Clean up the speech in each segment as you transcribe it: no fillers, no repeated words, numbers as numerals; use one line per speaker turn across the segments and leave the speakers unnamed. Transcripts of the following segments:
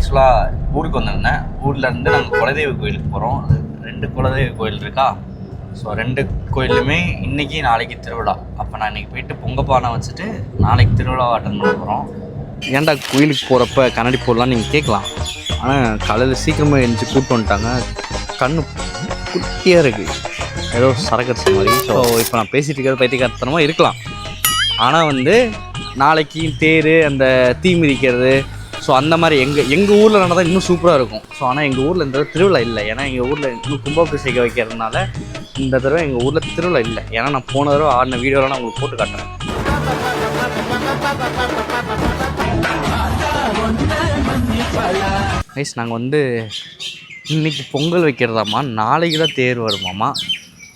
ஆக்சுவலாக ஊருக்கு வந்திருந்தேன். ஊர்லேருந்து நாங்கள் குலதெய்வ கோயிலுக்கு போகிறோம். 2 குலதெய்வ கோயில் இருக்கா. ஸோ 2 கோயிலுமே இன்றைக்கி நாளைக்கு திருவிழா. அப்போ நான் இன்றைக்கி போயிட்டு பொங்கப்பானை வச்சுட்டு நாளைக்கு திருவிழாவை அட்டன் பண்ண போகிறோம். ஏன்டா கோயிலுக்கு போகிறப்ப கண்ணாடி போடலான்னு நீங்கள் கேட்கலாம். ஆனால் காலையில் சீக்கிரமாக எழுந்துச்சி கூப்பிட்டு வந்துட்டாங்க. கண்ணு குட்டியாக இருக்குது, ஏதோ சரக்கடிச்ச மாதிரி. ஸோ இப்போ நான் பேசிகிட்டு இருக்கிறது பைத்தியக்காரத்தனமாக இருக்கலாம். ஆனால் வந்து நாளைக்கு தேர், அந்த தீ மிதிக்கிறது, ஸோ அந்த மாதிரி எங்கள் ஊரில் நடந்தால் இன்னும் சூப்பராக இருக்கும். ஸோ ஆனால் எங்கள் ஊரில் இந்த திருவிழா இல்லை. ஏன்னா எங்கள் ஊரில் இன்னும் கும்பாபிஷேகம் வைக்கிறதுனால இந்த தடவை எங்கள் ஊரில் திருவிழா இல்லை. ஏன்னா நான் போன தடவை ஆடின வீடியோலாம் நான் உங்களுக்கு போட்டு காட்டுறேன். கைஸ், நாங்கள் வந்து இன்றைக்கி பொங்கல் வைக்கிறதாம்மா, நாளைக்கு தான் தேர் வருமாம்மா.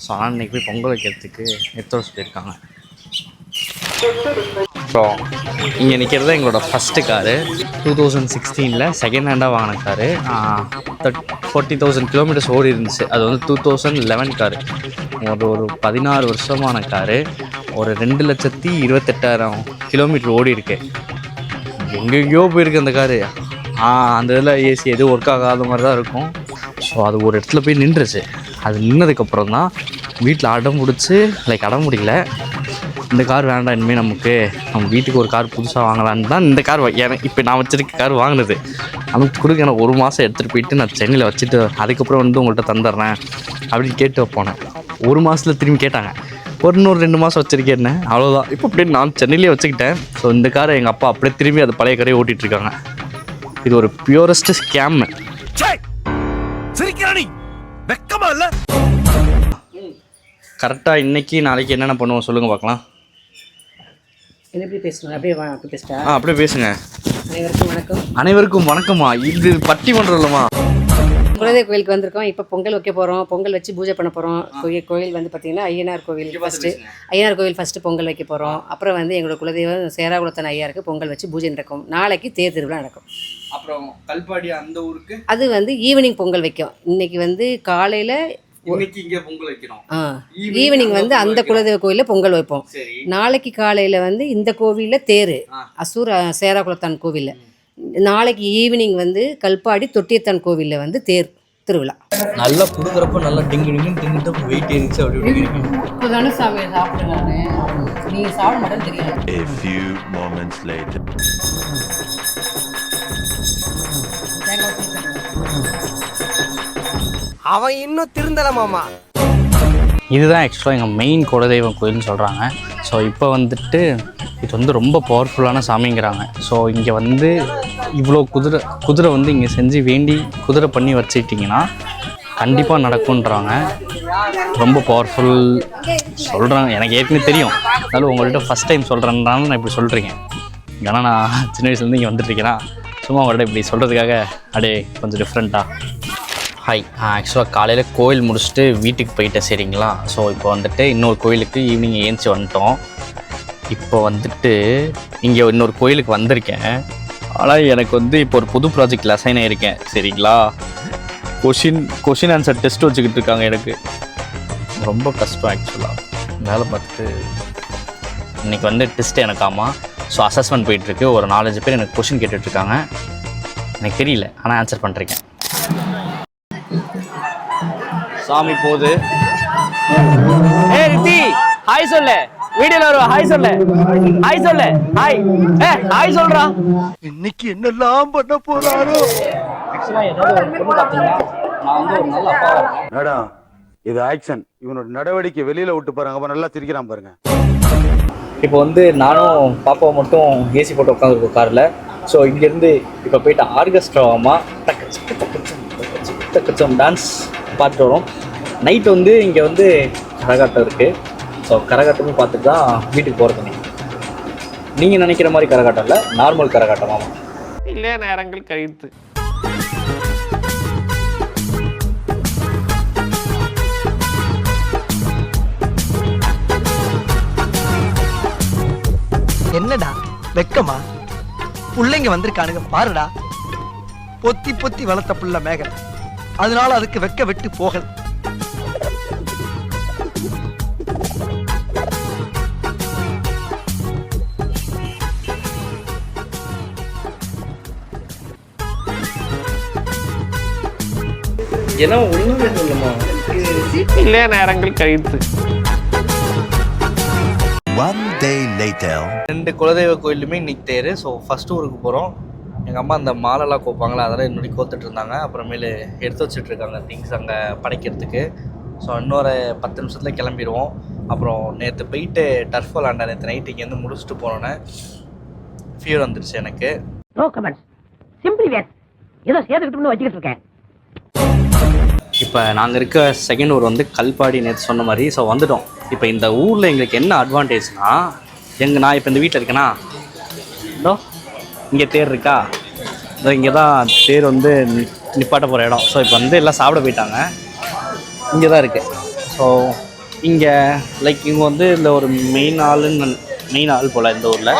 ஸோ ஆனால் இன்றைக்கி போய் பொங்கல் வைக்கிறதுக்கு எடுத்து சொல்லியிருக்காங்க. ஸோ இங்கே நிற்கிறது தான் எங்களோட ஃபஸ்ட்டு காரு. 2016 செகண்ட் ஹேண்டாக வாங்கின காரு. 40,000 கிலோமீட்டர்ஸ் ஓடி இருந்துச்சு. அது வந்து 2011 காரு. ஒரு 16 வருஷமான காரு. ஒரு 2,28,000 கிலோமீட்டர் ஓடி இருக்கு. எங்கெங்கேயோ போயிருக்கு அந்த காரு. அந்த இதில் ஏசி எதுவும் ஒர்க் ஆகாத மாதிரி தான் இருக்கும். ஸோ அது ஒரு இடத்துல போய் நின்றுச்சு. அது நின்னதுக்கப்புறம் தான் வீட்டில் அடம் பிடிச்சி, அடம் முடியல, இந்த கார் வேண்டாம், இனிமேல் நம்ம வீட்டுக்கு ஒரு கார் புதுசாக வாங்கலான்னு தான் இந்த கார் எனக்கு இப்போ நான் வச்சுருக்க கார் வாங்கினது. அதுக்கு கொடுக்க எனக்கு 1 மாதம் எடுத்துகிட்டு போயிட்டு நான் சென்னையில் வச்சுட்டு அதுக்கப்புறம் வந்து உங்கள்கிட்ட தந்துடுறேன் அப்படின்னு கேட்டு போனேன். 1 மாதத்தில் திரும்பி கேட்டாங்க, இன்னொரு 2 மாதம் வச்சுருக்கேன்னு. அவ்வளோதான். இப்போ அப்படியே நான் சென்னையிலே வச்சுக்கிட்டேன். ஸோ இந்த காரை எங்கள் அப்பா அப்படியே திரும்பி அது பழைய காரையை ஓட்டிகிட்ருக்காங்க. இது ஒரு பியூரஸ்ட் ஸ்கேம். கரெக்டாக இன்றைக்கி நாளைக்கு என்னென்ன பண்ணுவோம் சொல்லுங்கள் பார்க்கலாம்.
எப்படி பேசணும்? அப்படியே பேசிட்டா?
அப்படியே பேசுங்க.
அனைவருக்கும் வணக்கம்.
அனைவருக்கும் வணக்கம்மா. இது பட்டிமன்றம் இல்லைம்மா.
குலதெய்வ கோயிலுக்கு வந்திருக்கோம். இப்போ பொங்கல் வைக்க போகிறோம். பொங்கல் வச்சு பூஜை பண்ண போகிறோம். கோயில் வந்து பார்த்திங்கன்னா ஐயனார் கோவில் ஃபஸ்ட்டு பொங்கல் வைக்க போகிறோம். அப்புறம் வந்து எங்களோட குலதெய்வம் சேராகுளத்தன் ஐயாருக்கு பொங்கல் வச்சு பூஜை நடக்கும். நாளைக்கு தேர் திருவிழா நடக்கும்.
அப்புறம் கல்பாடி அந்த ஊருக்கு
அது வந்து ஈவினிங் பொங்கல் வைக்கும். இன்றைக்கி வந்து காலையில்
இங்கே பொங்கல் வைக்கிறோம்.
ஈவினிங் வந்து அந்த குலதெய்வ கோயிலில் பொங்கல் வைப்போம். நாளைக்கு காலையில் வந்து இந்த கோவிலில் தேர், அசூர் சேராகுளத்தான் கோவிலில். நாளைக்கு ஈவினிங் வந்து கல்பாடி தொட்டியத்தான் கோவிலில் வந்து தேர் திருவிழா.
நல்லா கொடுக்குறப்ப நல்லா டிங்கு டிங்கிட்டு வெயிட் ஏறிச்சு. அப்படி
இப்போதானே சாப்பிடுங்க. நீங்கள் சாப்பிட மாட்டேன்னு தெரியாது.
A few moments later.
அவன் இன்னும் திருந்தல மாமா.
இதுதான் ஆக்சுவலாக எங்கள் மெயின் குலதெய்வம் கோயில்னு சொல்கிறாங்க. ஸோ இப்போ வந்துட்டு இது வந்து ரொம்ப பவர்ஃபுல்லான சாமிங்கிறாங்க. ஸோ இங்கே வந்து இவ்வளோ குதிரை வந்து இங்கே செஞ்சு வேண்டி குதிரை பண்ணி வச்சுக்கிட்டிங்கன்னா கண்டிப்பாக நடக்குன்றாங்க. ரொம்ப பவர்ஃபுல் சொல்கிறாங்க. எனக்கு ஏற்கனவே தெரியும், அதனால உங்கள்கிட்ட ஃபஸ்ட் டைம் சொல்கிறேன்னாலும் நான் இப்படி சொல்கிறீங்க. ஏன்னா நான் சின்ன வயசுலேருந்து இங்கே வந்துட்டுருக்கேன்னா சும்மா உங்கள்கிட்ட இப்படி சொல்கிறதுக்காக அப்படியே கொஞ்சம் டிஃப்ரெண்ட்டாக. ஹாய், ஆக்சுவலாக காலையில் கோயில் முடிச்சுட்டு வீட்டுக்கு போயிட்டேன். சரிங்களா? ஸோ இப்போ வந்துட்டு இன்னொரு கோயிலுக்கு ஈவினிங் ஏஞ்சி வந்துட்டோம். இப்போ வந்துட்டு இங்கே இன்னொரு கோயிலுக்கு வந்திருக்கேன். ஆனால் எனக்கு வந்து இப்போ ஒரு புது ப்ராஜெக்டில் அசைன் ஆகிருக்கேன். சரிங்களா? கொஷின் ஆன்சர் டெஸ்ட் வச்சுக்கிட்டு இருக்காங்க. எனக்கு ரொம்ப கஷ்டம் ஆக்சுவலாக வேலை பார்த்துட்டு. இன்றைக்கி வந்து டெஸ்ட் எனக்கு. ஆமாம். ஸோ அசஸ்மெண்ட் போயிட்டுருக்கு. ஒரு 4-5 பேர் எனக்கு கொஷின் கேட்டுட்ருக்காங்க. எனக்கு தெரியல, ஆனால் ஆன்சர் பண்ணுறேன். சாமி போகுது.
ரித்தி ஹாய் சொல்லு. வீடியோல வருவா. ஹாய் சொல்லு. ஹாய் சொல்லு. ஹாய். ஹாய் சொல்றா. இன்னைக்கு என்னெல்லாம் பண்ண போறாரோ.
ஆக்சுவலா ஏதாவது ஒரு பொண்ணு பார்த்தீங்கன்னா நான் வந்து ஒரு நல்ல அப்பாவா இருக்கேன்.
மேடம், இது ஆக்ஷன். இவனோட நடவடிக்கை வெளியில விட்டு பாருங்க. அப்ப நல்லா சிரிக்கிறான் பாருங்க.
இப்போ வந்து நானும் பாப்பாவை மட்டும் ஏசி போட்டு உட்காந்துருக்கோம் காரில். ஸோ இங்கேருந்து இப்போ போயிட்டு ஆர்கெஸ்ட்ராவாமா தக்கச்சம் டான்ஸ் பார்த்துட்டு வரோம். நைட்டு வந்து இங்கே வந்து கரகாட்டம் இருக்குது. ஸோ கரகாட்டமும் பார்த்துட்டு தான் வீட்டுக்கு போகிறது. நீங்கள் நினைக்கிற மாதிரி கரகாட்டம் இல்லை, நார்மல் கரகாட்டமாமா.
இல்லை நேரங்கள் கழித்து. என்னடா வெக்கமா? பிள்ளைங்க வந்திருக்கானுங்க பாருடா. பொத்தி பொத்தி வளர்த்த புள்ள மேகல், அதனால அதுக்கு வெக்க விட்டு போகல.
ஏன்னா ஒன்றுமே இல்லைம்மா,
இல்லையா நேரங்கள் கழித்து.
One day later.
2 குலதெய்வ கோயிலுமே இன்னைக்கு தேர். ஸோ ஃபஸ்ட்டு ஊருக்கு போகிறோம். எங்கள் அம்மா அந்த மாலைலாம் கோப்பாங்களா அதெல்லாம் இன்னொரு கோத்துட்டு இருந்தாங்க. அப்புறமேலு எடுத்து வச்சுட்ருக்காங்க திங்ஸ் அங்கே படைக்கிறதுக்கு. ஸோ இன்னொரு 10 நிமிஷத்தில் கிளம்பிடுவோம். அப்புறம் நேற்று போயிட்டு டர்ஃப் விளாண்டேன். நேற்று நைட்டு இங்கேருந்து முடிச்சுட்டு போனோன்னே ஃபீவர் வந்துருச்சு எனக்கு.
நோ கமெண்ட்ஸ், சிம்பிளி வேர் ஏதோ சேர்த்துக்கிட்டு வச்சுக்கிட்டு இருக்கேன்.
இப்போ நாங்கள் இருக்க செகண்ட் ஊர் வந்து கல்பாடி, நேற்று சொன்ன மாதிரி. ஸோ வந்துட்டோம். இப்போ இந்த ஊரில் எங்களுக்கு என்ன அட்வான்டேஜ்னால், நான் இப்போ இந்த வீட்டில் இருக்கேன்னா, இதோ இங்கே தேர் இருக்கா, இதோ இங்கே தான் தேர் வந்து நிப்பாட்ட போகிற இடம். ஸோ இப்போ வந்து எல்லாம் சாப்பிட போயிட்டாங்க. இங்கே தான் இருக்குது. ஸோ இங்கே லைக் இவங்க வந்து இந்த ஒரு மெயின் ஆள் போல் இந்த ஊரில்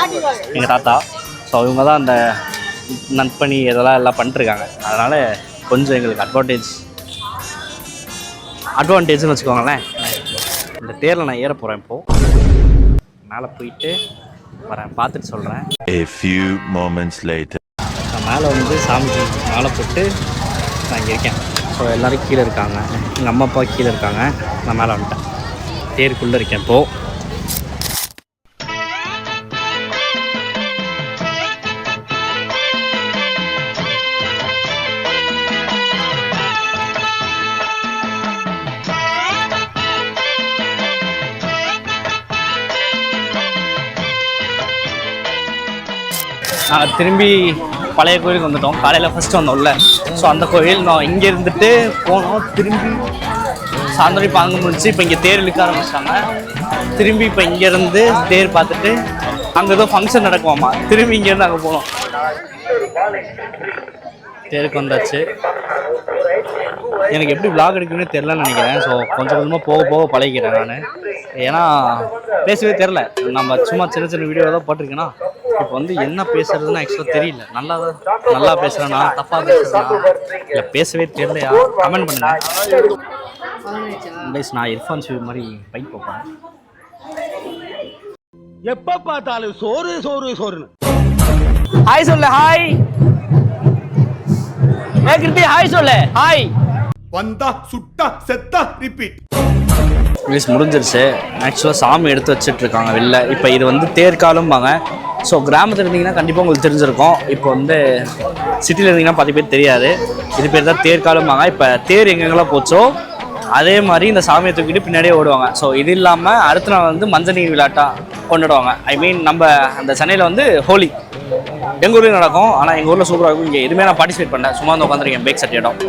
எங்கள் தாத்தா. ஸோ இவங்க தான் அந்த நற்பணி எல்லாம் பண்ணிட்டுருக்காங்க. அதனால் கொஞ்சம் எங்களுக்கு அட்வான்டேஜ்னு வச்சுக்கோங்களேன். இந்த தேரில் நான் ஏற போகிறேன். இப்போது மேலே போயிட்டு வரேன், பார்த்துட்டு சொல்கிறேன்.
A few moments later.
நான் மேலே வந்து சாமிக்கு மாலை போட்டு நான் இங்கே இருக்கேன். ஸோ எல்லோரும் கீழே இருக்காங்க. எங்கள் அம்மா அப்பா கீழே இருக்காங்க. நான் மேலே வந்துட்டேன். தேருக்குள்ளே இருக்கேன் இப்போது. நாங்கள் திரும்பி பழைய கோயிலுக்கு வந்துட்டோம். காலையில் ஃபஸ்ட்டு வந்தோம்ல, ஸோ அந்த கோயில் நான் இங்கே இருந்துட்டு போனோம். திரும்பி சாயந்தரம் இப்போ அங்கே முடிச்சு இப்போ இங்கே தேர் இழுக்க ஆரம்பிச்சிட்டாங்க. திரும்பி இப்போ இங்கேருந்து தேர் பார்த்துட்டு அங்கே ஏதோ ஃபங்க்ஷன் நடக்குமாம்மா, திரும்பி இங்கேருந்து அங்கே போனோம். தேருக்கு வந்தாச்சு. எனக்கு எப்படி விளாக் எடுக்குன்னு தெரிலன்னு நினைக்கிறேன். ஸோ கொஞ்சம் கொஞ்சமாக போக போக பழகிக்கிறேன் நான். ஏன்னா பேசவே தெரில. நம்ம சும்மா சின்ன சின்ன வீடியோ தான் போட்டிருக்கேன்னா, இப்போ வந்து என்ன பேசுறதுன்னு ஆக்சுவலாக தெரியல. நல்லா பேசுகிறேன்னா, தப்பாக பேசுகிறேன்னா, இல்லை பேசவே தெரியலையா, கமெண்ட் பண்ணுங்க. நான் இர்ஃபான் ஷூ மாதிரி பைக் போப்பேன்.
எப்ப பார்த்தாலும் சோறு சோறு சோறுன்னு.
ஹாய் சொல்லு. ஹாய் கிருத்தி, ஹாய் சொல்லு. ஹாய்.
வந்தா சுட்டா செத்தா ரிப்பீட்.
ப்ளீஸ் முடிஞ்சிருச்சு. ஆக்சுவலாக சாமி எடுத்து வச்சிட்ருக்காங்க வெளில. இப்போ இது வந்து தேர்காலம்பாங்க. ஸோ கிராமத்தில் இருந்தீங்கன்னா கண்டிப்பாக உங்களுக்கு தெரிஞ்சிருக்கும். இப்போ வந்து சிட்டியில் இருந்தீங்கன்னா 10 பேர் தெரியாது. இது பேர் தான் தேர்காலம்பாங்க. இப்போ தேர் எங்கெங்கெல்லாம் போச்சோ அதே மாதிரி இந்த சாமியை தூக்கிட்டு பின்னாடியே ஓடுவாங்க. ஸோ இது இல்லாமல் அடுத்த நாள் வந்து மஞ்சள் நீர் விளையாட்டாக கொண்டாடுவாங்க. ஐ மீன் நம்ம அந்த சென்னையில் வந்து ஹோலி எங்கள் ஊர்லேயும் நடக்கும். ஆனால் எங்கள் ஊரில் சூப்பராக இருக்கும். இங்கே எதுவுமே நான் பார்ட்டிசிபேட் பண்ணேன். சும்மா வந்து உட்காந்துருக்கேன் பேக் சட்டி இடம்.